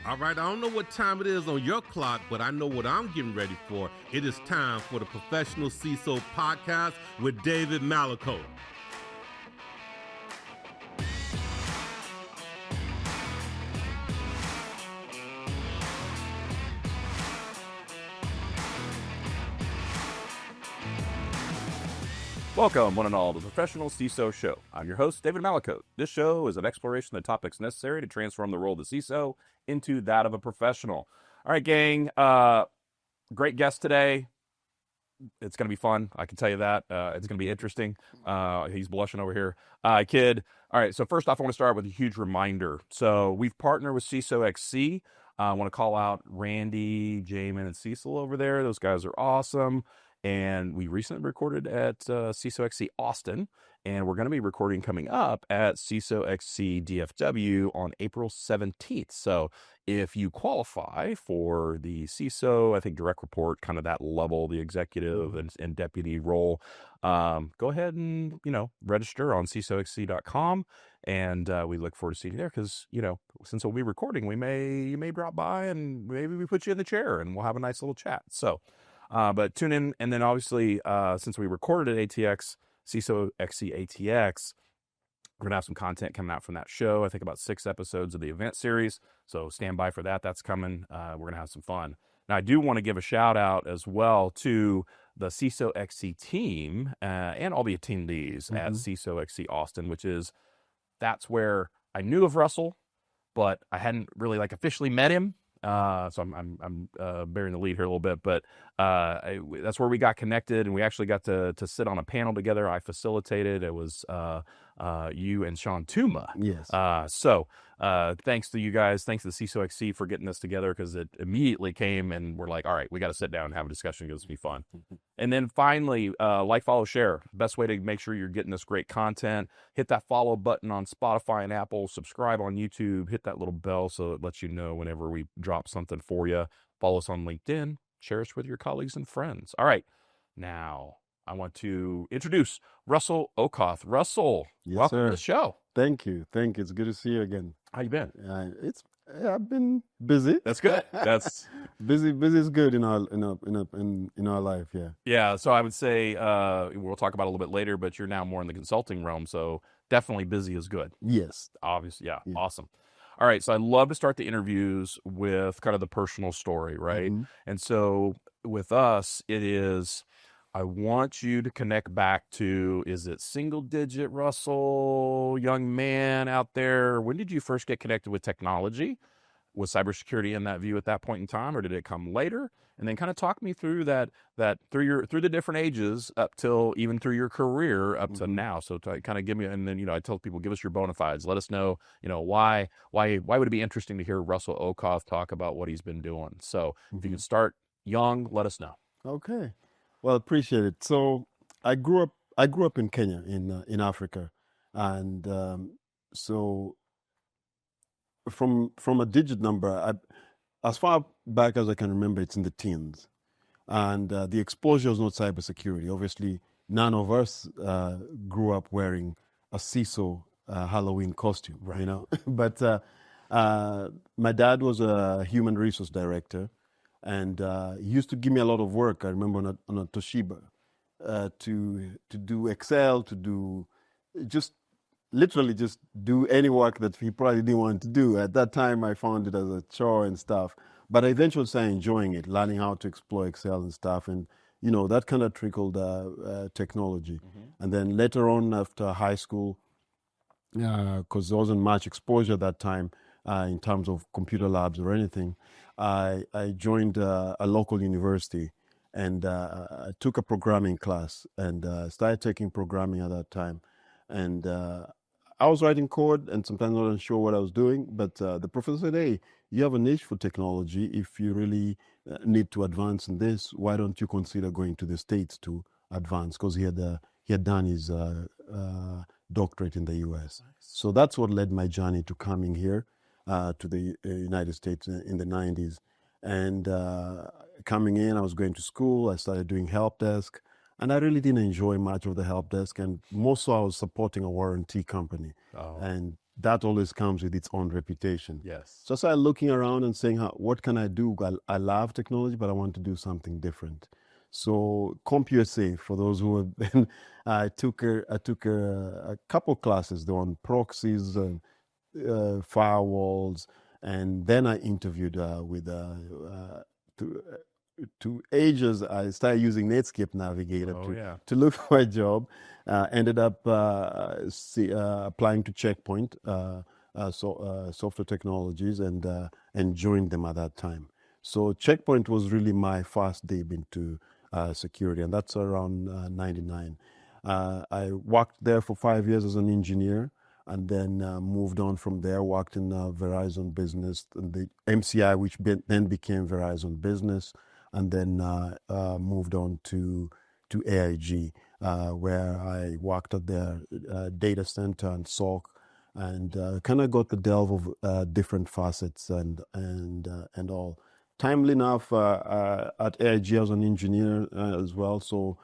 All right, I don't know what time it is on your clock, but I know what I'm getting ready for. It is time for the Professional CISO Podcast with David Malicoat. Welcome, one and all, to the Professional CISO Show. I'm your host, David Malicoat. This show is an exploration of the topics necessary to transform the role of the CISO into that of a professional. All right, gang, great guest today. It's going to be fun. I can tell you that. It's going to be interesting. He's blushing over here. Kid. All right, so first off, I want to start with a huge reminder. So we've partnered with CISO XC. I want to call out Randy, Jamin, and Cecil over there. Those guys are awesome. And we recently recorded at CISO XC Austin, and we're going to be recording coming up at CISO XC DFW on April 17th. So if you qualify for the CISO, I think direct report, kind of that level, the executive and deputy role, go ahead and, register on CISOXC.com. And we look forward to seeing you there because, since we'll be recording, you may drop by and maybe we put you in the chair and we'll have a nice little chat. So, but tune in. And then obviously, since we recorded at ATX, CISO XC ATX, we're going to have some content coming out from that show. I think about 6 episodes of the event series. So stand by for that. That's coming. We're going to have some fun. Now, I do want to give a shout out as well to the CISO XC team and all the attendees at CISO XC Austin, that's where I knew of Russell, but I hadn't really officially met him. So I'm bearing the lead here a little bit, but that's where we got connected, and we actually got to sit on a panel together. I facilitated. It was you and Sean Tuma. Yes. So thanks to you guys. Thanks to the CISO XC for getting this together, because it immediately came and we're like, all right, we got to sit down and have a discussion. It's going to be fun. And then finally, like, follow, share. Best way to make sure you're getting this great content. Hit that follow button on Spotify and Apple. Subscribe on YouTube. Hit that little bell so it lets you know whenever we drop something for you. Follow us on LinkedIn. Share us with your colleagues and friends. All right. Now, I want to introduce Russell Okoth. Russell, welcome to the show. Thank you. It's good to see you again. How you been? I've been busy. That's good. That's busy is good in our life. Yeah. Yeah. So I would say we'll talk about it a little bit later, but you're now more in the consulting realm, so definitely busy is good. Yes. Obviously, yeah. Awesome. All right. So I love to start the interviews with kind of the personal story, right? And so with us, it is, I want you to connect back to, is it single digit Russell, young man out there? When did you first get connected with technology? Was cybersecurity in that view at that point in time, or did it come later? And then kind of talk me through that through the different ages up till even through your career up to now. So to kind of give me, and then, I tell people, give us your bona fides. Let us know, why would it be interesting to hear Russell Okoth talk about what he's been doing? So if you can start young, let us know. Okay. Well, appreciate it. So I grew up in Kenya, in Africa, and so from a digit number, as far back as I can remember, it's in the teens, and the exposure was not cybersecurity. Obviously, none of us grew up wearing a CISO Halloween costume, right? But my dad was a human resource director. And he used to give me a lot of work. I remember on a Toshiba to do Excel, to do literally do any work that he probably didn't want to do. At that time, I found it as a chore and stuff. But I eventually started enjoying it, learning how to explore Excel and stuff. And, that kind of trickled technology. And then later on, after high school, because there wasn't much exposure at that time in terms of computer labs or anything, I joined a local university, and I took a programming class and started taking programming at that time. And I was writing code, and sometimes I wasn't sure what I was doing, but the professor said, hey, you have a niche for technology. If you really need to advance in this, why don't you consider going to the States to advance? Because he had done his doctorate in the US. Nice. So that's what led my journey to coming here to the United States in the 90s. And coming in, I was going to school. I started doing help desk. And I really didn't enjoy much of the help desk. And most so I was supporting a warranty company. Oh. And that always comes with its own reputation. Yes. So I started looking around and saying, what can I do? I love technology, but I want to do something different. So CompUSA, for those who have been, I took a couple classes on proxies and firewalls, and then I interviewed with to ages. I started using Netscape Navigator to look for a job. Ended up applying to Checkpoint Software Technologies and joined them at that time. So Checkpoint was really my first dip into security, and that's around 99. I worked there for 5 years as an engineer, and then moved on from there, worked in Verizon Business, and the MCI, which then became Verizon Business, and then moved on to AIG, where I worked at their data center and SOC, and kind of got the delve of different facets and all. Timely enough, at AIG, I was an engineer as well, so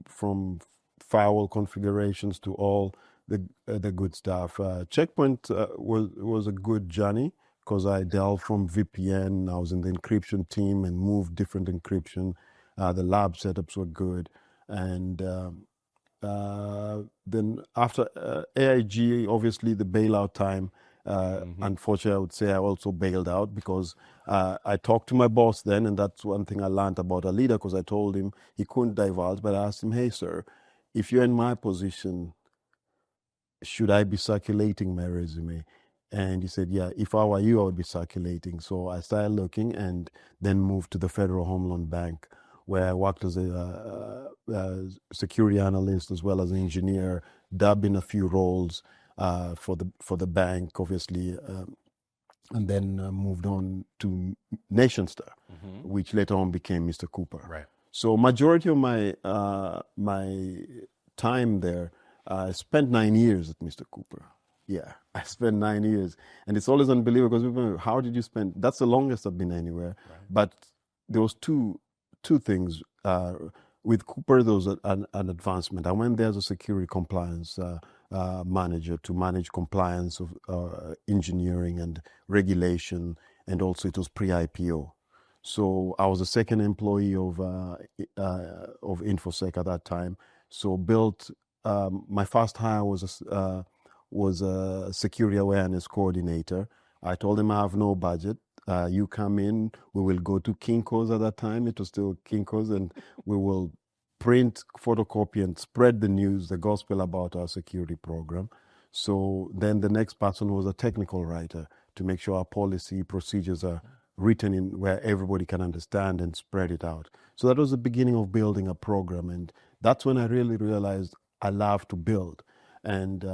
from firewall configurations to all the good stuff. Checkpoint was a good journey because I delved from VPN. I was in the encryption team and moved different encryption. The lab setups were good, and then after AIG, obviously the bailout time. Unfortunately, I would say I also bailed out because I talked to my boss then, and that's one thing I learned about a leader, because I told him he couldn't divulge, but I asked him, "Hey, sir, if you're in my position, should I be circulating my resume?" And he said, "Yeah, if I were you, I would be circulating." So I started looking, and then moved to the Federal Home Loan Bank, where I worked as a security analyst as well as an engineer, dubbed in a few roles for the bank, obviously, and then moved on to NationStar, which later on became Mr. Cooper. Right. So majority of my my time there, I spent 9 years at Mr. Cooper. Yeah, I spent 9 years, and it's always unbelievable because people go, "How did you spend?" That's the longest I've been anywhere. Right. But there was two things. With Cooper, there was an advancement. I went there as a security compliance manager to manage compliance of engineering and regulation, and also it was pre-IPO. So I was the second employee of InfoSec at that time. So built. My first hire was a security awareness coordinator. I told him I have no budget. You come in, we will go to Kinko's at that time. It was still Kinko's, and we will print, photocopy, and spread the news, the gospel about our security program. So then the next person was a technical writer to make sure our policy procedures are written in where everybody can understand and spread it out. So that was the beginning of building a program, and that's when I really realized I love to build, and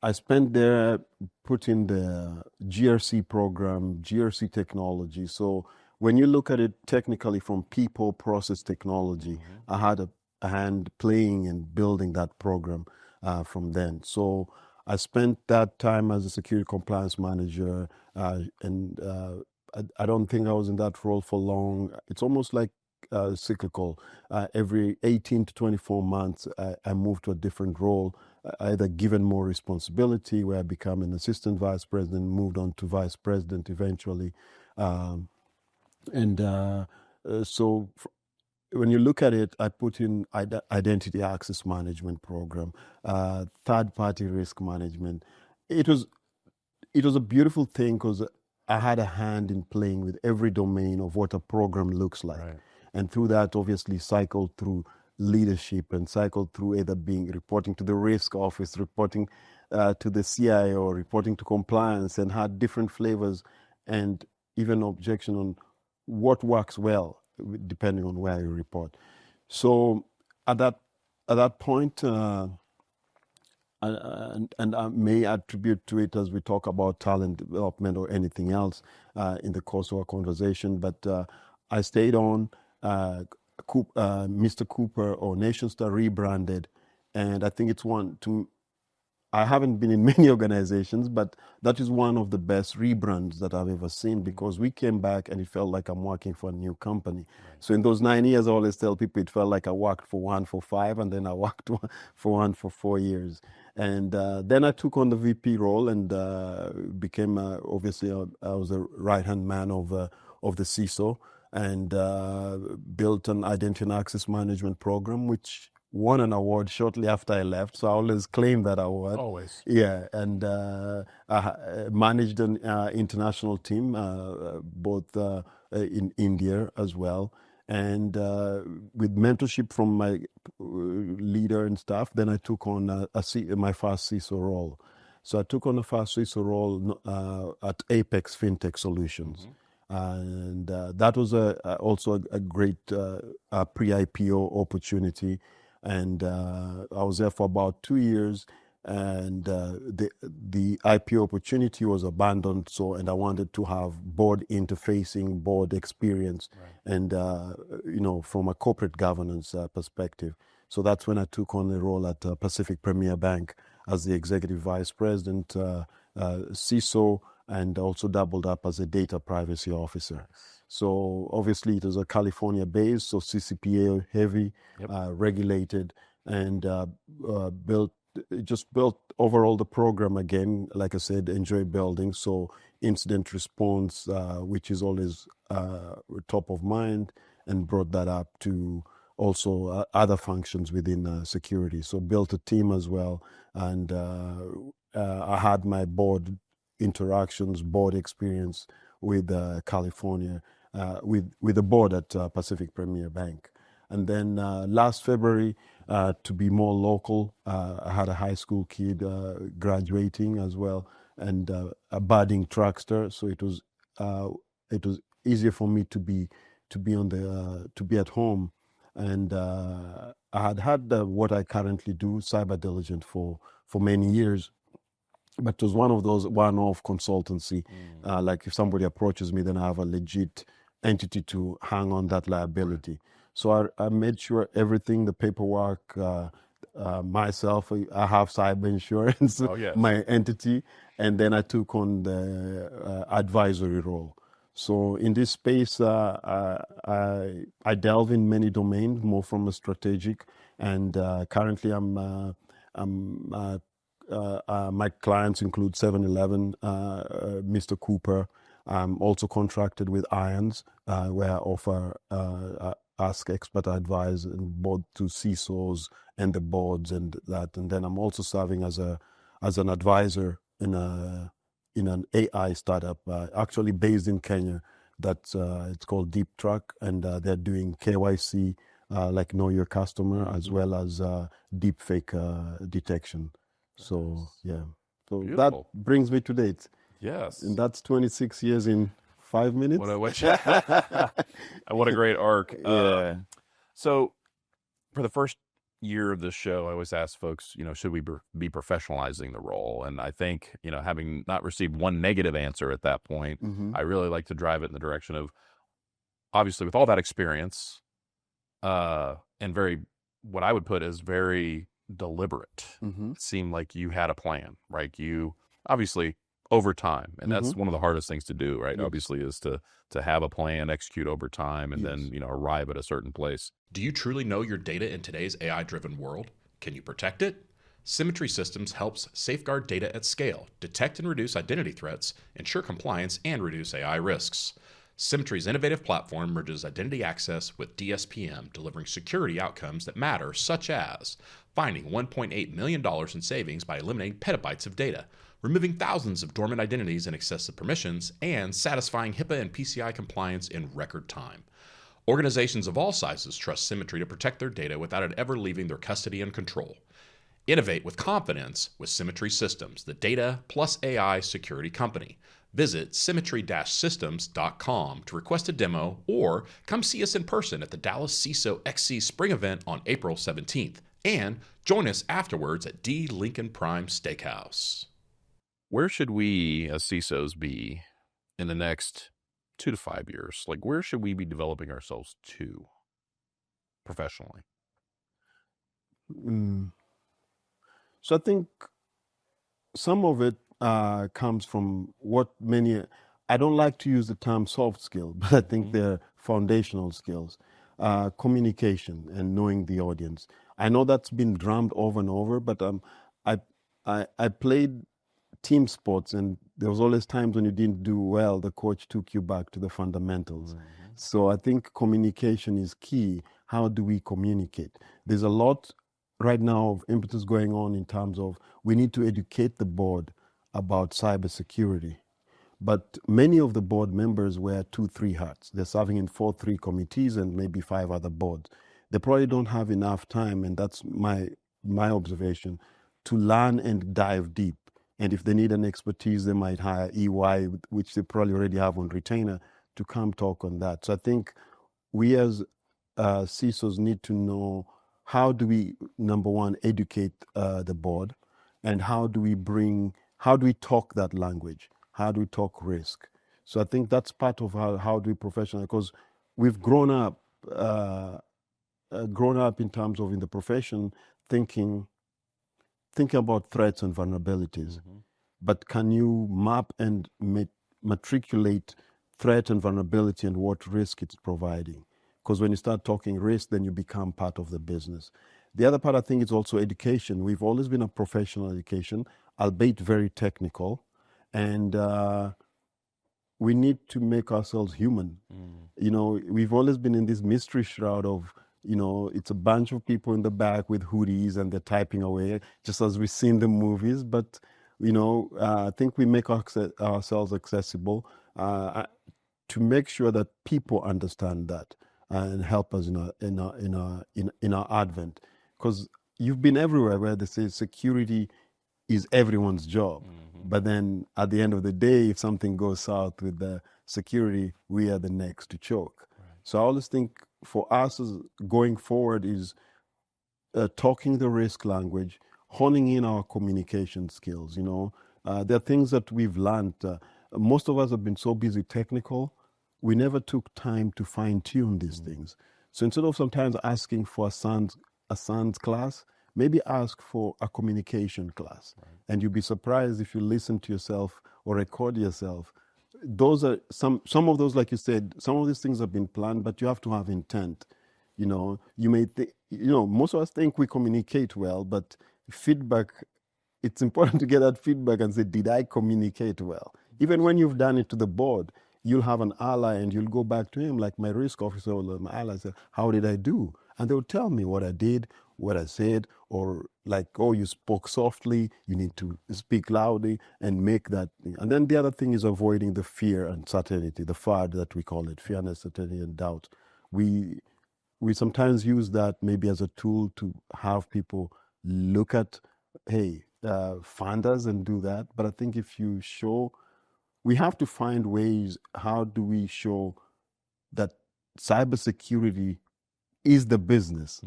I spent there putting the GRC program, GRC technology. So when you look at it technically from people, process, technology, I had a hand playing and building that program from then. So I spent that time as a security compliance manager, and I don't think I was in that role for long. It's almost like cyclical. Every 18 to 24 months, I moved to a different role, either given more responsibility, where I became an assistant vice president, moved on to vice president eventually. So when you look at it, I put in identity access management program, third-party risk management. It was a beautiful thing because I had a hand in playing with every domain of what a program looks like. Right. And through that, obviously, cycled through leadership and cycled through either reporting to the risk office, reporting to the CIO, reporting to compliance, and had different flavors and even objection on what works well, depending on where you report. So at that point, and I may attribute to it as we talk about talent development or anything else in the course of our conversation, but I stayed on. Mr. Cooper or NationStar rebranded, and I think it's I haven't been in many organizations, but that is one of the best rebrands that I've ever seen, because we came back and it felt like I'm working for a new company. Right. So in those 9 years, I always tell people it felt like I worked for one for 5, and then I worked for one for 4 years. And then I took on the VP role and became obviously I was a right-hand man of the CISO, and built an identity and access management program, which won an award shortly after I left. So I always claim that award. Always. Yeah, and I managed an international team, both in India as well. And with mentorship from my leader and staff, then I took on my first CISO role. So I took on the first CISO role at Apex FinTech Solutions. And that was also a great pre-IPO opportunity. And I was there for about 2 years, and the IPO opportunity was abandoned. And I wanted to have board interfacing, board experience, and from a corporate governance perspective. So that's when I took on the role at Pacific Premier Bank as the executive vice president, CISO, and also doubled up as a data privacy officer. So obviously it was a California base, so CCPA heavy, regulated, and built overall the program again. Like I said, enjoy building. So incident response, which is always top of mind, and brought that up to also other functions within security. So built a team as well, and I had my board interactions, board experience with California, with the board at Pacific Premier Bank. And then last February, to be more local, I had a high school kid graduating as well, and a budding truckster. So it was easier for me to be at home, and I had what I currently do, cyber diligent, for many years. But it was one of those one-off consultancy. Like if somebody approaches me, then I have a legit entity to hang on that liability. So I made sure everything, the paperwork, myself, I have cyber insurance, my entity, and then I took on the advisory role. So in this space, I delve in many domains, more from a strategic, and currently my clients include 7-Eleven, Mr. Cooper. I'm also contracted with Irons, where I offer ask expert advice both to CISOs and the boards and that. And then I'm also serving as an advisor in an AI startup, actually based in Kenya. That's it's called Deep Track, and they're doing KYC, like know your customer, as well as deep fake detection. So yeah, so Beautiful. That brings me to date. Yes, and that's 26 years in 5 minutes. What a great arc. Yeah. So for the first year of this show, I always ask folks, should we be professionalizing the role? And I think, having not received one negative answer at that point, I really like to drive it in the direction of, obviously with all that experience, and what I would put as very deliberate. It seemed like you had a plan, right? You obviously over time, and that's one of the hardest things to do, right? Yes. Obviously, is to have a plan, execute over time, and then arrive at a certain place. Do you truly know your data in today's AI-driven world? Can you protect it? Symmetry Systems helps safeguard data at scale, detect and reduce identity threats, ensure compliance, and reduce AI risks. Symmetry's innovative platform merges identity access with DSPM, delivering security outcomes that matter, such as finding $1.8 million in savings by eliminating petabytes of data, removing thousands of dormant identities and excessive permissions, and satisfying HIPAA and PCI compliance in record time. Organizations of all sizes trust Symmetry to protect their data without it ever leaving their custody and control. Innovate with confidence with Symmetry Systems, the Data+AI security company. Visit symmetry-systems.com to request a demo, or come see us in person at the Dallas CISO XC Spring event on April 17th. And join us afterwards at D. Lincoln Prime Steakhouse. Where should we as CISOs be in the next 2 to 5 years? Like, where should we be developing ourselves to professionally? So I think some of it comes from what I don't like to use the term soft skill, but I think they're foundational skills. Communication and knowing the audience. I know that's been drummed over and over, but I played team sports, and there was always times when you didn't do well, the coach took you back to the fundamentals. So I think communication is key. How do we communicate? There's a lot right now of impetus going on in terms of we need to educate the board about cybersecurity. But many of the board members wear 2-3 hats. They're serving in 4-3 committees and maybe 5 other boards. They probably don't have enough time, and that's my observation, to learn and dive deep. And if they need an expertise, they might hire EY, which they probably already have on retainer, to come talk on that. So I think we as CISOs need to know, how do we, number one, educate the board, and how do we talk that language? How do we talk risk? So I think that's part of how do we professional, because we've grown up in terms of in the profession thinking about threats and vulnerabilities. But can you map and matriculate threat and vulnerability and what risk it's providing? Because when you start talking risk, then you become part of the business. The other part, I think, is also education. We've always been a professional education, albeit very technical, and we need to make ourselves human. We've always been in this mystery shroud of, it's a bunch of people in the back with hoodies and they're typing away, just as we see in the movies. But, I think we make ourselves accessible to make sure that people understand that and help us in our advent. Because you've been everywhere where they say security is everyone's job. But then at the end of the day, if something goes south with the security, we are the next to choke. So I always think for us as going forward is talking the risk language, honing in our communication skills. There are things that we've learned. Most of us have been so busy technical, we never took time to fine tune these things. So instead of sometimes asking for a SANS class, maybe ask for a communication class. And you'll be surprised if you listen to yourself or record yourself. Those are some of those, like you said, some of these things have been planned, but you have to have intent. You may think, most of us think we communicate well, but feedback, it's important to get that feedback and say, did I communicate well? Even when you've done it to the board, you'll have an ally and you'll go back to him, like my risk officer or my ally said, how did I do? And they'll tell me what I did, what I said, or like, oh, you spoke softly, you need to speak loudly and make that. And then the other thing is avoiding the fear and certainty, the FAD that we call it, fear, uncertainty, and doubt. We sometimes use that maybe as a tool to have people look at, fund us and do that. But I think if you show, we have to find ways, how do we show that cybersecurity is the business?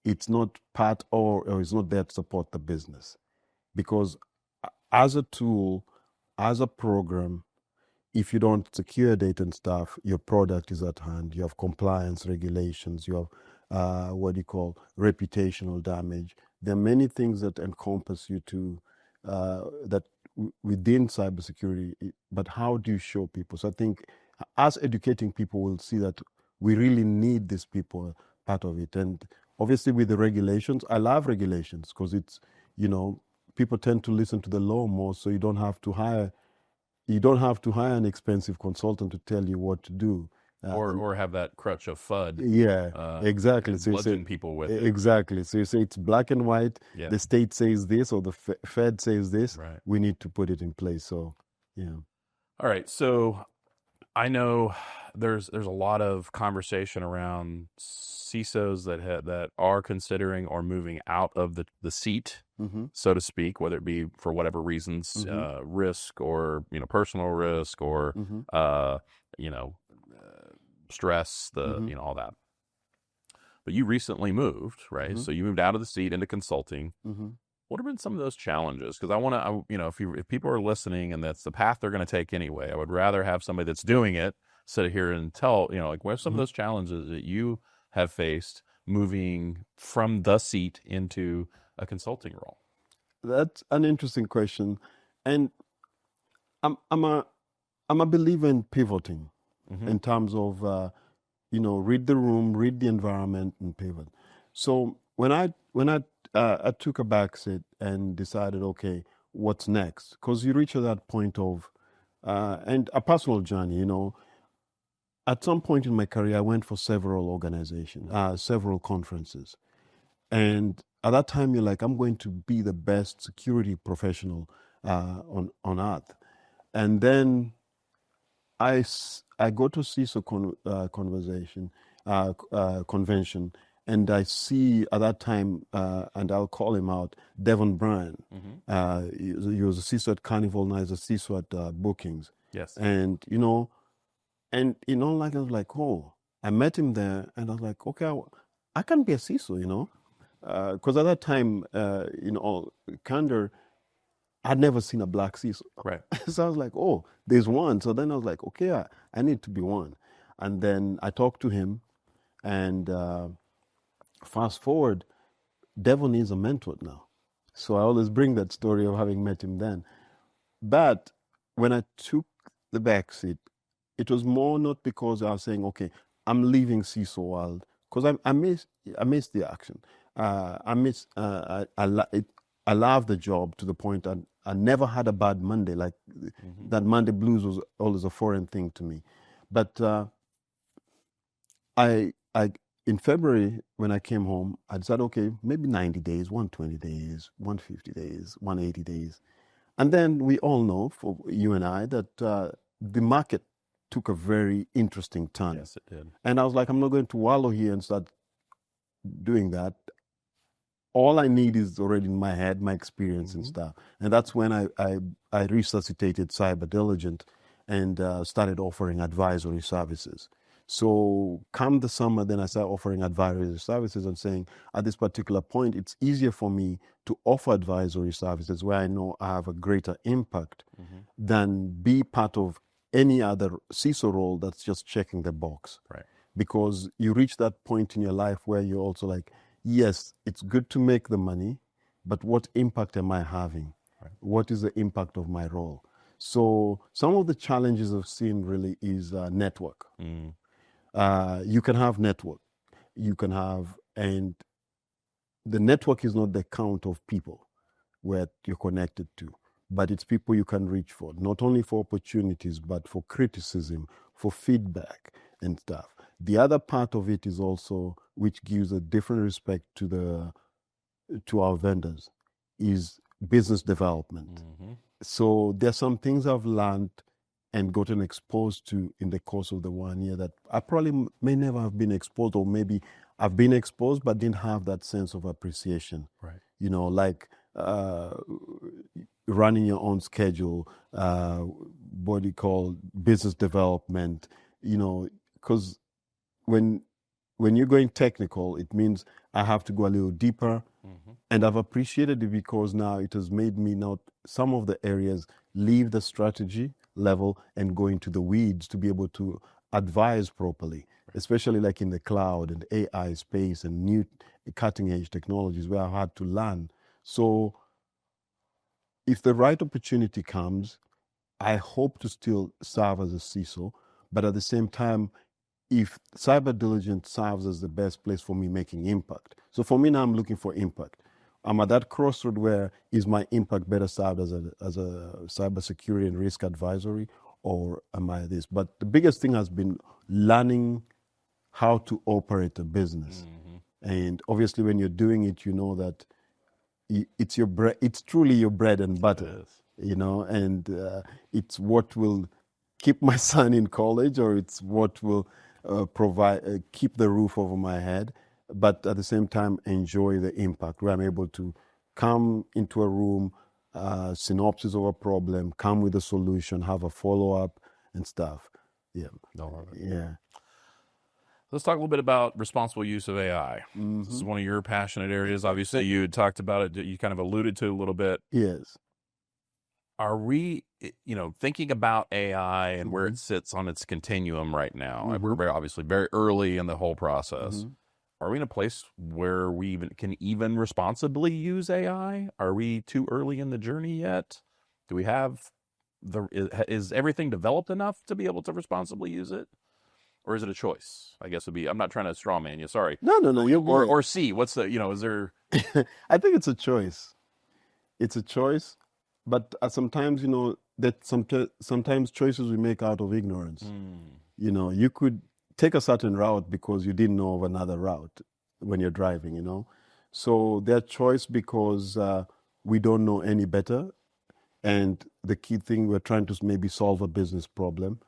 It's not part or it's not there to support the business. Because as a tool, as a program, if you don't secure data and stuff, your product is at hand. You have compliance regulations, you have reputational damage. There are many things that encompass you to that within cybersecurity, but how do you show people? So I think us educating people will see that we really need these people part of it. And obviously with the regulations, I love regulations because it's, people tend to listen to the law more, so you don't have to hire an expensive consultant to tell you what to do. Or have that crutch of FUD. Exactly. So bludgeon people with it. Exactly. So you say it's black and white. Yeah. The state says this, or the Fed says this. Right. We need to put it in place. So, yeah. All right. So I know there's a lot of conversation around CISOs that are considering or moving out of the seat, so to speak, whether it be for whatever reasons, risk or personal risk or stress, all that. But you recently moved, right? So you moved out of the seat into consulting. What have been some of those challenges? Because I want to, if people are listening and that's the path they're going to take anyway, I would rather have somebody that's doing it sit here and tell, what are some of those challenges that you have faced moving from the seat into a consulting role? That's an interesting question, and I'm a believer in pivoting in terms of read the room, read the environment, and pivot. So when I I took a back seat and decided, okay, what's next? Because you reach at that point of, and a personal journey, you know. At some point in my career, I went for several organizations, several conferences. And at that time, you're like, I'm going to be the best security professional on earth. And then I go to CISO convention, and I see at that time, and I'll call him out, Devon Bryan. He was a CISO at Carnival, now he's a CISO at Bookings. Yes. And, you know, like, I was like, oh, I met him there, and I was like, okay, I can be a CISO, you know, because at that time, candor, I'd never seen a black CISO. Right. So I was like, oh, there's one. So then I was like, okay, I need to be one. And then I talked to him, and fast forward, Devon is a mentor now. So I always bring that story of having met him then. But when I took the back seat, it was more not because I was saying, okay, I'm leaving CISO world, because I miss the action. I love the job to the point I never had a bad Monday. Like that Monday blues was always a foreign thing to me. But I in February when I came home, I decided, okay, maybe 90 days, 120 days, 150 days, 180 days. And then we all know, for you and I, that the market took a very interesting turn. Yes, it did. And I was like, I'm not going to wallow here and start doing that. All I need is already in my head, my experience and stuff. And that's when I resuscitated Cyber Diligent and started offering advisory services. So come the summer, then I started offering advisory services and saying, at this particular point, it's easier for me to offer advisory services where I know I have a greater impact than be part of any other CISO role that's just checking the box. Right. Because you reach that point in your life where you're also like, yes, it's good to make the money, but what impact am I having? Right. What is the impact of my role? So some of the challenges I've seen really is network. You can have network. You can have, and the network is not the count of people where you're connected to, but it's people you can reach for, not only for opportunities, but for criticism, for feedback and stuff. The other part of it is also, which gives a different respect to our vendors, is business development. So there's some things I've learned and gotten exposed to in the course of the 1 year that I probably may never have been exposed, or maybe I've been exposed but didn't have that sense of appreciation. Right. You know, like running your own schedule, what do you call business development, you know, because when you're going technical, it means I have to go a little deeper. And I've appreciated it because now it has made me not some of the areas leave the strategy level and go into the weeds to be able to advise properly, especially like in the cloud and AI space and new cutting edge technologies where I had to learn. So if the right opportunity comes, I hope to still serve as a CISO, but at the same time, if Cyber Diligent serves as the best place for me making impact. So for me now, I'm looking for impact. I'm at that crossroad where is my impact better served as a cybersecurity and risk advisory, or am I this? But the biggest thing has been learning how to operate a business. And obviously when you're doing it, you know that it's it's truly your bread and butter, you know, and it's what will keep my son in college, or it's what will keep the roof over my head, but at the same time enjoy the impact where I'm able to come into a room, synopsis of a problem, come with a solution, have a follow-up and stuff. Yeah. Yeah. Let's talk a little bit about responsible use of AI. This is one of your passionate areas. Obviously, you had talked about it. You kind of alluded to it a little bit. Yes. Are we, thinking about AI and where it sits on its continuum right now? We're obviously very early in the whole process. Are we in a place where we can even responsibly use AI? Are we too early in the journey yet? Do we have is everything developed enough to be able to responsibly use it? or is it a choice? I guess would be. I'm not trying to straw man you. Sorry. No. You're good. Or C. What's the? Is there? I think it's a choice. It's a choice, but sometimes that sometimes choices we make out of ignorance. You could take a certain route because you didn't know of another route when you're driving. So they're choice because we don't know any better, and the key thing, we're trying to maybe solve a business problem,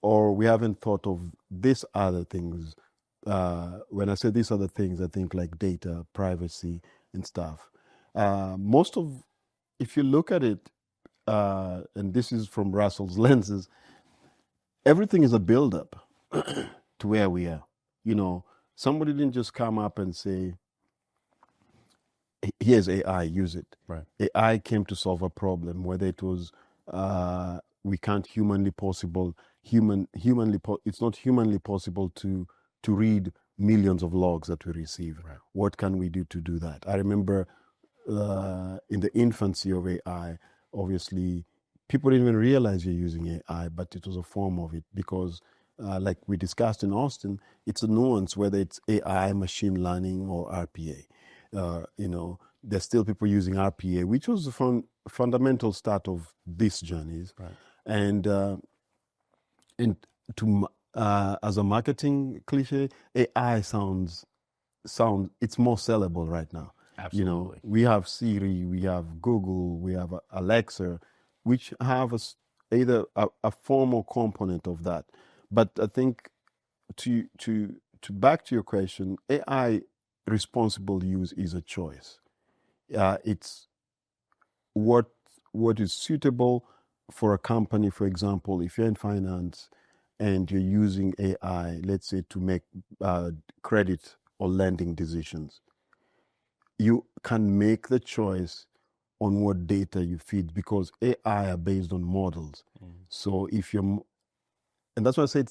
or we haven't thought of these other things. When I say these other things, I think like data, privacy, and stuff. If you look at it, and this is from Russell's lenses, everything is a build-up to where we are. Somebody didn't just come up and say, here's AI, use it. Right. AI came to solve a problem, whether it was we can't it's not humanly possible to read millions of logs that we receive. Right. What can we do to do that? I remember in the infancy of AI, obviously, people didn't even realize you're using AI, but it was a form of it because, like we discussed in Austin, it's a nuance whether it's AI, machine learning, or RPA. There's still people using RPA, which was the fundamental start of these journeys. Right. And as a marketing cliche, AI sounds it's more sellable right now. Absolutely. We have Siri, we have Google, we have Alexa, which have either a formal component of that. But I think to back to your question, AI responsible use is a choice. It's what is suitable for a company. For example, if you're in finance and you're using AI, let's say to make credit or lending decisions, you can make the choice on what data you feed because AI are based on models. So and that's why I say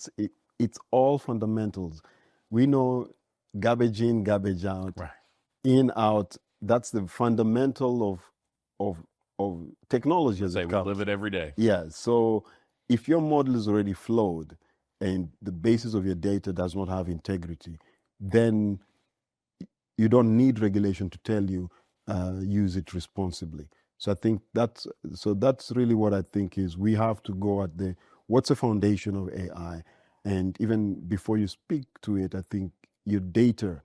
it's all fundamentals. We know garbage in, garbage out, Right. in, out. That's the fundamental of technology as Say it we comes. live it every day. Yeah. So if your model is already flawed and the basis of your data does not have integrity, then you don't need regulation to tell you use it responsibly. So I think that's really what I think is we have to go at what's the foundation of AI, and even before you speak to it, I think data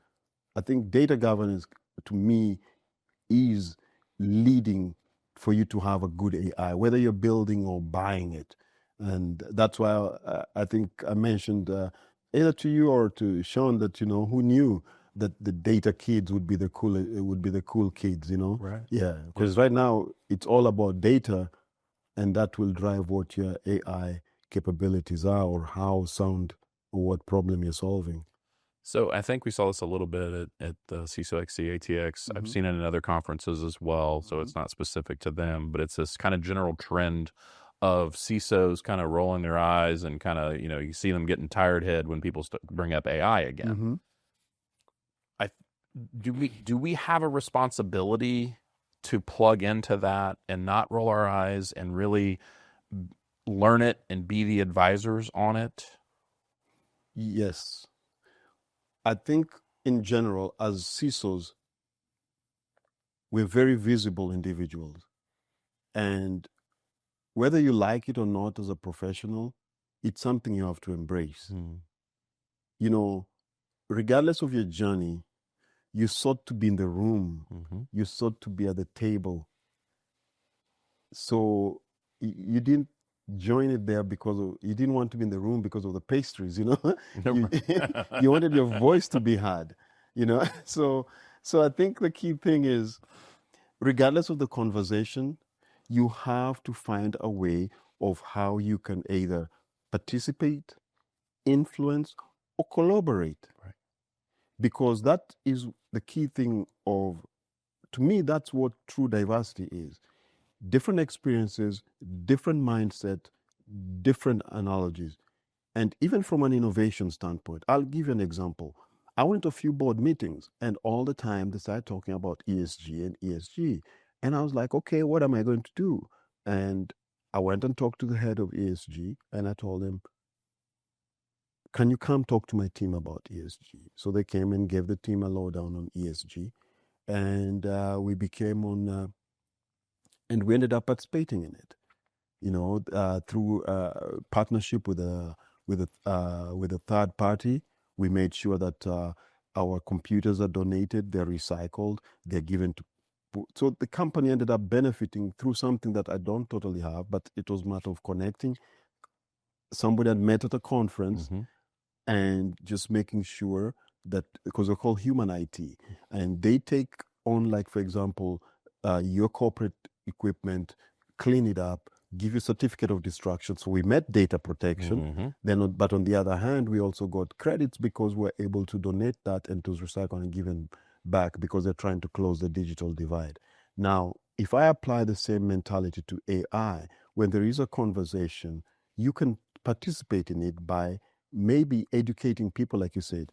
governance to me is leading for you to have a good AI, whether you're building or buying it. And that's why I think I mentioned either to you or to Sean that who knew that the data kids would be the cool kids, Right. Yeah, because right now it's all about data, and that will drive what your AI capabilities are or how sound or what problem you're solving. So I think we saw this a little bit at the CISO XC ATX. I've seen it in other conferences as well, so it's not specific to them, but it's this kind of general trend of CISOs kind of rolling their eyes and kind of, you see them getting tired head when people bring up AI again. Do we have a responsibility to plug into that and not roll our eyes and really learn it and be the advisors on it? Yes. I think in general, as CISOs, we're very visible individuals. And whether you like it or not as a professional, it's something you have to embrace. Regardless of your journey, you sought to be in the room. You sought to be at the table. So you didn't join it there because you didn't want to be in the room because of the pastries, you wanted your voice to be heard, So I think the key thing is, regardless of the conversation, you have to find a way of how you can either participate, influence, or collaborate. Right. Because that is the key thing to me, that's what true diversity is. Different experiences, different mindset, different analogies. And even from an innovation standpoint, I'll give you an example. I went to a few board meetings, and all the time they started talking about ESG and ESG. And I was like, okay, what am I going to do? And I went and talked to the head of ESG, and I told him, can you come talk to my team about ESG? So they came and gave the team a lowdown on ESG, and we became on, and we ended up participating in it. Through partnership with a third party. We made sure that our computers are donated, they're recycled, they're given to. So the company ended up benefiting through something that I don't totally have, but it was a matter of connecting. Somebody had met at a conference and just making sure that, because they're called human IT, and they take on, like, for example, your corporate equipment, clean it up, give you a certificate of destruction. So we met data protection. But on the other hand, we also got credits because we're able to donate that and to recycle and give them back, because they're trying to close the digital divide. Now, if I apply the same mentality to AI, when there is a conversation, you can participate in it by maybe educating people, like you said.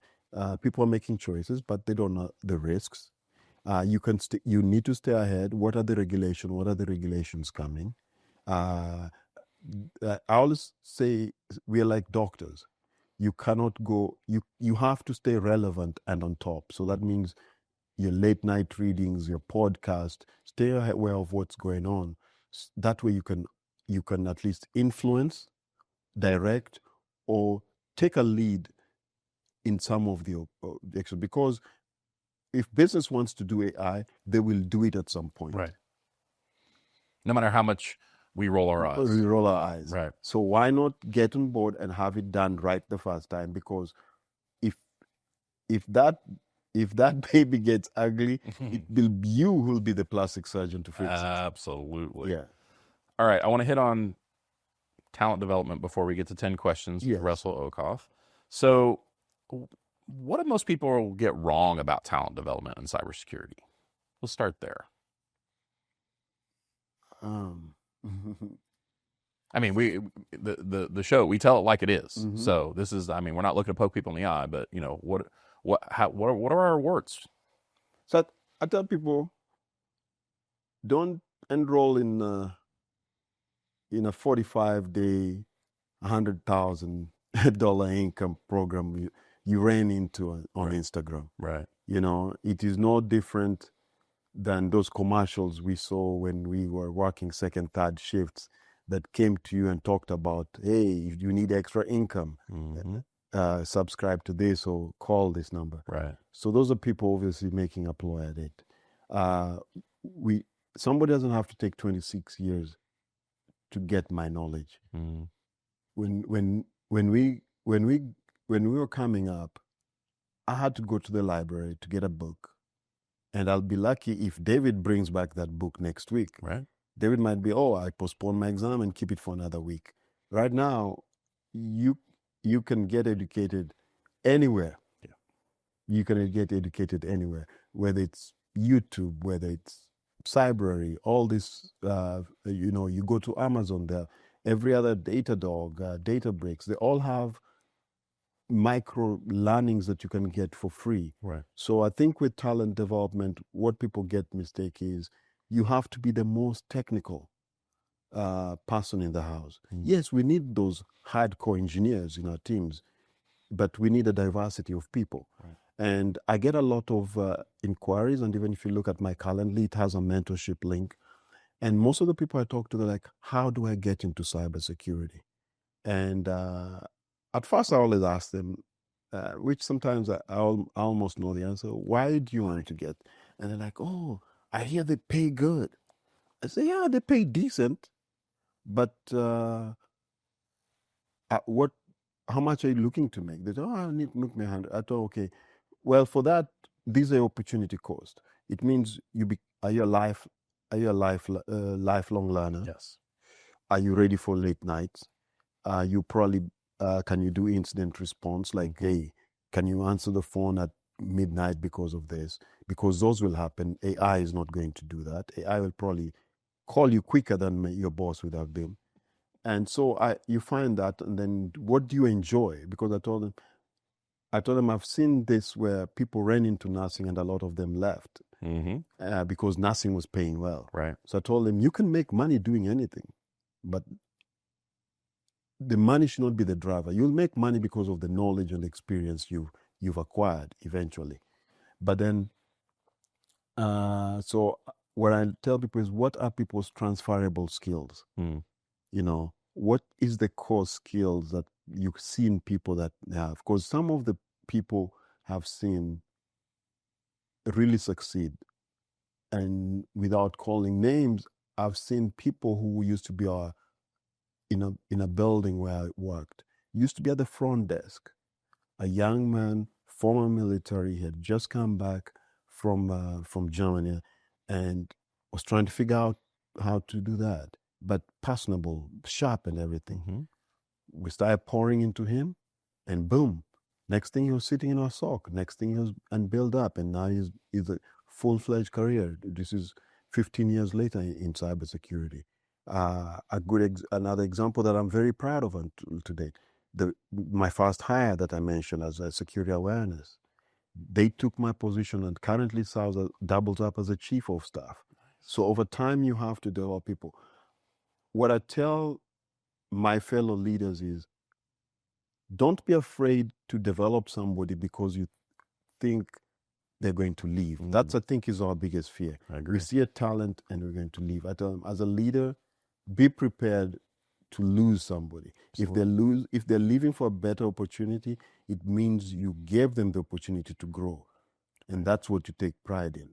People are making choices, but they don't know the risks. You need to stay ahead. What are the regulations? What are the regulations coming? I always say we are like doctors. You cannot go. You have to stay relevant and on top. So that means your late night readings, your podcast. Stay aware of what's going on. That way you can at least influence, direct, or take a lead in some of the action. Because if business wants to do AI, they will do it at some point. Right. No matter how much we roll our eyes. We roll our eyes. Right. So why not get on board and have it done right the first time? Because if that baby gets ugly, it will you who will be the plastic surgeon to fix it. Absolutely. Yeah. All right. I want to hit on talent development before we get to 10 questions. Yes. Russell Okoth. So what do most people get wrong about talent development in cybersecurity? We'll start there. I mean, the show, we tell it like it is. So this is, I mean, we're not looking to poke people in the eye, but what are our words? So I tell people, don't enroll in a 45-day, $100,000 income program you ran into on Instagram. Right. It is no different than those commercials we saw when we were working second, third shifts that came to you and talked about, hey, if you need extra income, subscribe to this or call this number. Right. So those are people obviously making a ploy at it. Somebody doesn't have to take 26 years to get my knowledge. When we were coming up, I had to go to the library to get a book. And I'll be lucky if David brings back that book next week. Right. David might be, I postpone my exam and keep it for another week. Right now, you can get educated anywhere. Yeah. You can get educated anywhere, whether it's YouTube, whether it's Cybersecurity, all this, you go to Amazon, there, every other Datadog, Databricks, they all have micro learnings that you can get for free. Right. So I think with talent development, what people get mistake is you have to be the most technical person in the house. Yes, we need those hardcore engineers in our teams, but we need a diversity of people. Right. And I get a lot of inquiries, and even if you look at my Calendly, it has a mentorship link. And most of the people I talk to, they're like, how do I get into cybersecurity? And at first I always ask them, which sometimes I almost know the answer, why do you want to get? And they're like, I hear they pay good. I say, yeah, they pay decent, but how much are you looking to make? They say, I need to make me 100. I thought, okay, well, for that, these are opportunity cost. It means are you a lifelong learner? Yes. Are you ready for late nights? You probably can you do incident response? Like, hey, can you answer the phone at midnight because of this? Because those will happen. AI is not going to do that. AI will probably call you quicker than your boss would have been. And so you find that, and then what do you enjoy? Because I told them I've seen this where people ran into nursing and a lot of them left because nursing was paying well. Right. So I told them, you can make money doing anything, but the money should not be the driver. You'll make money because of the knowledge and experience you've acquired eventually. But then, so what I tell people is, what are people's transferable skills? Mm. You know, what is the core skills that you've seen people that have? Because some of the people have seen really succeed, and without calling names, I've seen people who used to be in a building where I worked, used to be at the front desk. A young man, former military, had just come back from Germany, and was trying to figure out how to do that, but personable, sharp, and everything. Mm-hmm. We started pouring into him, and boom, next thing he was sitting in our SOC. Next thing he was and build up, and now he's a full-fledged career. This is 15 years later in cybersecurity. Another example that I'm very proud of to date. My first hire that I mentioned as a security awareness, they took my position and currently doubles up as a chief of staff. So over time, you have to develop people. What I tell my fellow leaders is, don't be afraid to develop somebody because you think they're going to leave. Mm. That's, I think, is our biggest fear. I agree. We see a talent and we're going to leave. I tell them, as a leader, be prepared to lose somebody. Absolutely. If they're leaving for a better opportunity, it means you gave them the opportunity to grow, and that's what you take pride in.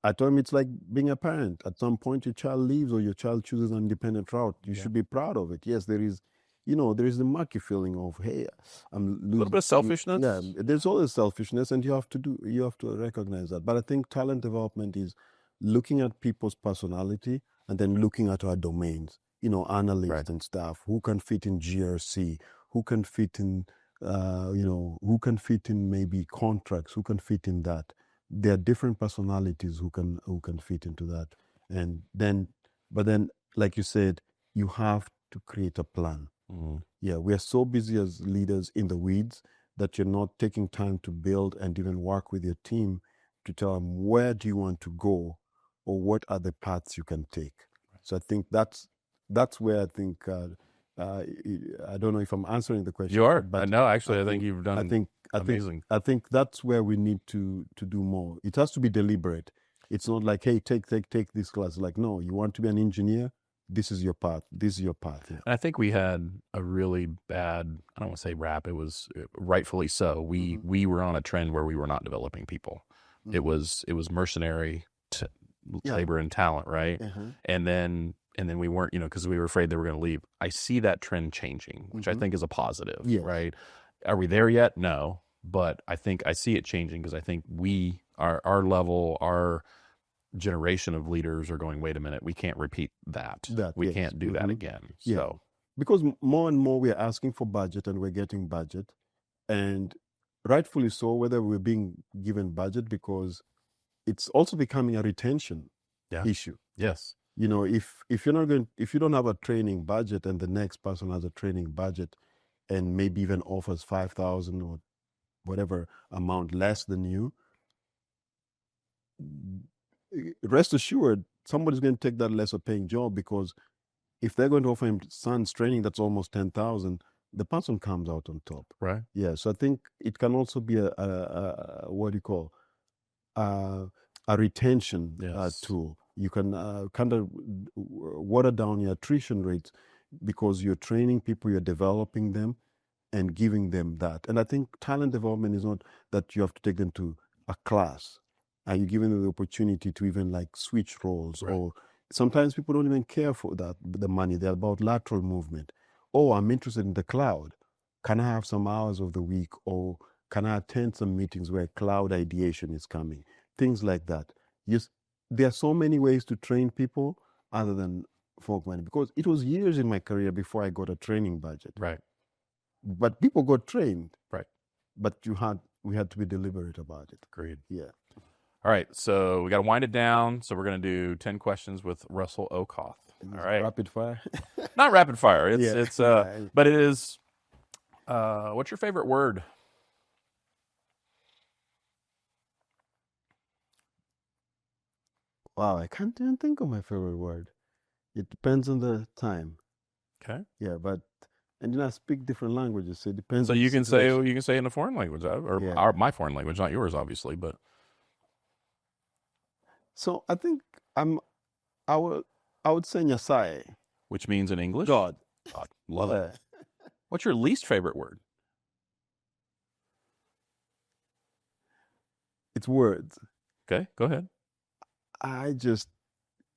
I told him, it's like being a parent. At some point, your child leaves or your child chooses an independent route. You should be proud of it. Yes, there is the murky feeling of, hey, I'm losing. A little bit of selfishness. Yeah, there's always selfishness, and you have to recognize that. But I think talent development is looking at people's personality and then looking at our domains. Analysts and staff who can fit in GRC, who can fit in, who can fit in maybe contracts, who can fit in that. There are different personalities who can fit into that. But then, like you said, you have to create a plan. Mm-hmm. Yeah, we are so busy as leaders in the weeds that you're not taking time to build and even work with your team to tell them, where do you want to go, or what are the paths you can take. So I think that's where I think I don't know if I'm answering the question. You are. But no, actually, I think you've done amazing. I think that's where we need to do more. It has to be deliberate. It's not like, hey, take this class. Like, no, you want to be an engineer, this is your path. This is your path. Yeah. And I think we had a really bad, I don't want to say rap, it was rightfully so. We were on a trend where we were not developing people. Mm-hmm. It was mercenary labor and talent, right? Uh-huh. And then we weren't, because we were afraid they were going to leave. I see that trend changing, which I think is a positive, right? Are we there yet? No, but I think I see it changing, because I think our level, our generation of leaders are going, wait a minute, we can't repeat that. We can't do that again. Yeah. So because more and more we're asking for budget and we're getting budget, and rightfully so, whether we're being given budget, because it's also becoming a retention issue. Yes. If you don't have a training budget and the next person has a training budget and maybe even offers 5,000 or whatever amount less than you, rest assured somebody's going to take that lesser paying job, because if they're going to offer him son's training that's almost 10,000, the person comes out on top. Right. Yeah. So I think it can also be a what do you call, a retention tool. You can kind of water down your attrition rates, because you're training people, you're developing them and giving them that. And I think talent development is not that you have to take them to a class. Are you giving them the opportunity to even like switch roles? Right. Or sometimes people don't even care for that, the money. They're about lateral movement. Oh, I'm interested in the cloud. Can I have some hours of the week? Or can I attend some meetings where cloud ideation is coming? Things like that. Yes, there are so many ways to train people other than folk money, because it was years in my career before I got a training budget. Right. But people got trained. Right. But we had to be deliberate about it. Agreed. Yeah. All right, so we got to wind it down. So we're going to do 10 questions with Russell Okoth. All right. Rapid fire? Not rapid fire. But it is, what's your favorite word? Wow, I can't even think of my favorite word. It depends on the time. Okay. Yeah, but And then I speak different languages, so it depends. So on the you can say situation. in a foreign language, or Yeah. my foreign language, not yours, obviously, but So I think I would say Nyasai, which means in English, God. God, love it. Yeah. What's your least favorite word? It's words. Okay, go ahead. I just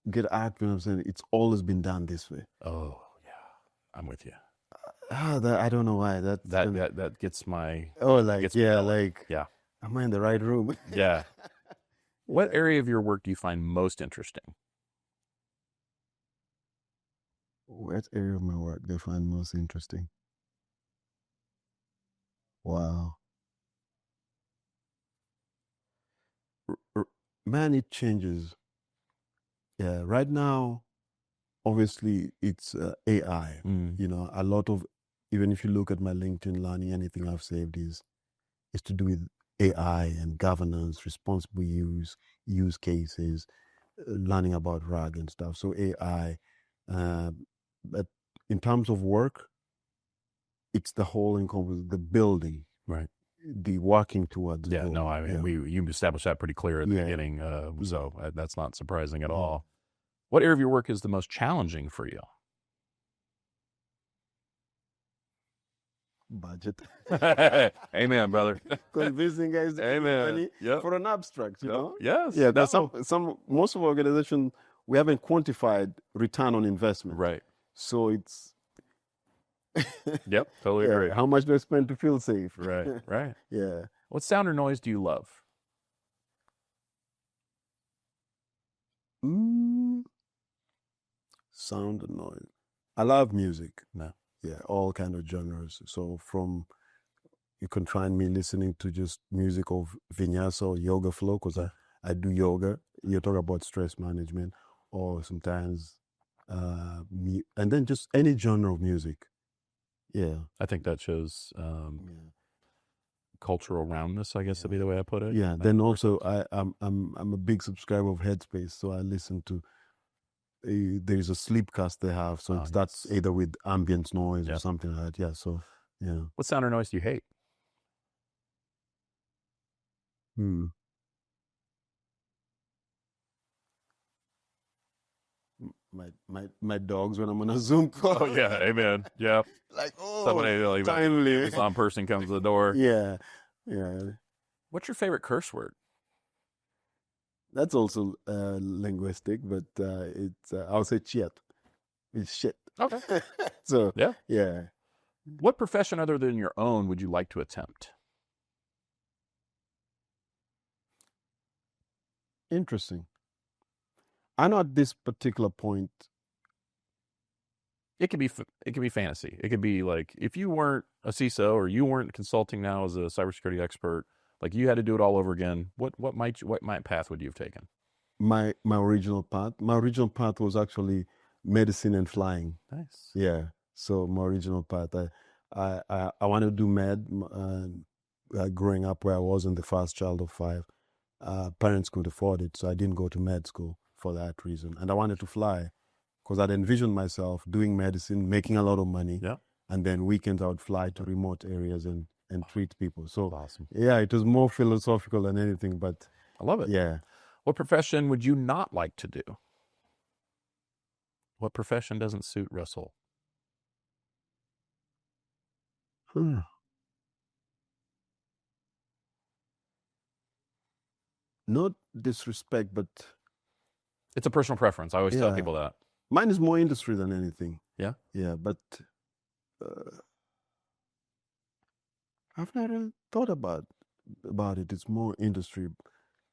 get out when I'm saying it's always been done this way. Oh yeah, I'm with you. I don't know why That gets my gets me going. like yeah. Am I in the right room? Yeah. What area of your work do you find most interesting? What area of my work do you find most interesting? Wow. Man, it changes. Yeah, right now, obviously, it's AI. You know, a lot of, even if you look at my LinkedIn learning, anything I've saved is to do with AI and governance, responsible use cases, learning about RAG and stuff. So AI, but in terms of work, it's the whole encompass, the building, Right. the working towards. Yeah, goal. no, I mean, you established that pretty clear at the beginning, so that's not surprising at all. What area of your work is the most challenging for you? Budget. Amen, brother. Convincing guys to give Amen. money Yep. for an abstract, you know? Yes. Yeah, that's some most of our organizations, we haven't quantified return on investment. Right. So it's Yep. Totally agree. how much do I spend to feel safe? Right. Right. Yeah. What sound or noise do you love? Sound and noise. I love music. No. Yeah, all kind of genres. So you can find me listening to just music of vinyasa or yoga flow, because I do yoga. You talk about stress management, or sometimes, and then just any genre of music. Yeah. I think that shows cultural roundness, I guess would be the way I put it. Yeah. Then also, I'm a big subscriber of Headspace, so I listen to. There's a sleep cast they have, so that's either with ambient noise or something like that. Yeah. So yeah. What sound or noise do you hate? My dogs when I'm on a Zoom call. Oh yeah, amen. Yeah. Like Somebody like timely. some person comes to the door. Yeah. What's your favorite curse word? That's also linguistic, but it's I'll say shit. It's shit. Okay. So yeah. What profession other than your own would you like to attempt? Interesting. I know at this particular point. It could be fantasy. It could be like if you weren't a CISO or you weren't consulting now as a cybersecurity expert, like you had to do it all over again. What path would you have taken? My original path. My original path was actually medicine and flying. Nice. Yeah. So my original path. I wanted to do med. Growing up where I wasn't the first child of 5, parents couldn't afford it, so I didn't go to med school for that reason. And I wanted to fly, because I'd envisioned myself doing medicine, making a lot of money, and then weekends I would fly to remote areas and treat people. So awesome. Yeah, it was more philosophical than anything, but I love it. Yeah. What profession would you not like to do? What profession doesn't suit Russell? Not disrespect, but it's a personal preference. I always tell people that. Mine is more industry than anything. Yeah? Yeah, but I've never thought about it. It's more industry.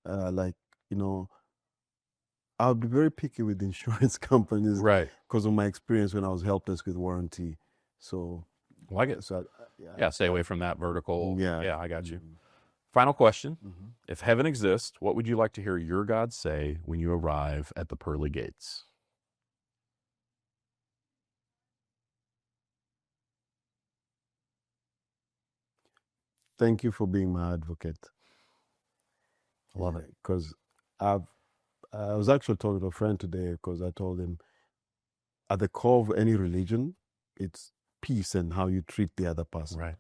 Like, I'll be very picky with insurance companies. Right. Because of my experience when I was help desk with warranty. So, like it. So, stay away from that vertical. Yeah. I got you. Final question. If heaven exists, what would you like to hear your God say when you arrive at the pearly gates? Thank you for being my advocate. I love it. Because I was actually talking to a friend today, because I told him at the core of any religion, it's peace and how you treat the other person. Right.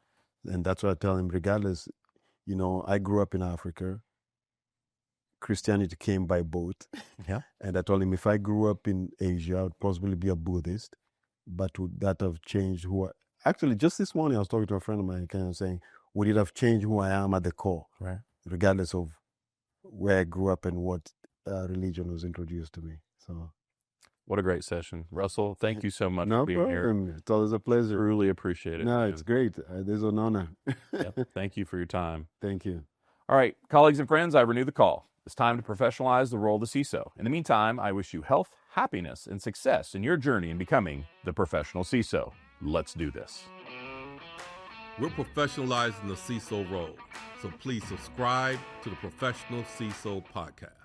And that's what I tell him, regardless, I grew up in Africa. Christianity came by boat. Yeah. And I told him, if I grew up in Asia, I would possibly be a Buddhist. But would that have changed actually, just this morning, I was talking to a friend of mine in Kenya saying, would it have changed who I am at the core? Right. Regardless of where I grew up and what religion was introduced to me. So, what a great session. Russell, thank you so much no for being problem. here. It's always a pleasure. Truly appreciate it. No, man. it's great. This is an honor. Yep. Thank you for your time. Thank you. All right, colleagues and friends, I renew the call. It's time to professionalize the role of the CISO. In the meantime, I wish you health, happiness, and success in your journey in becoming the professional CISO. Let's do this. We're professionalizing the CISO role, so please subscribe to the Professional CISO podcast.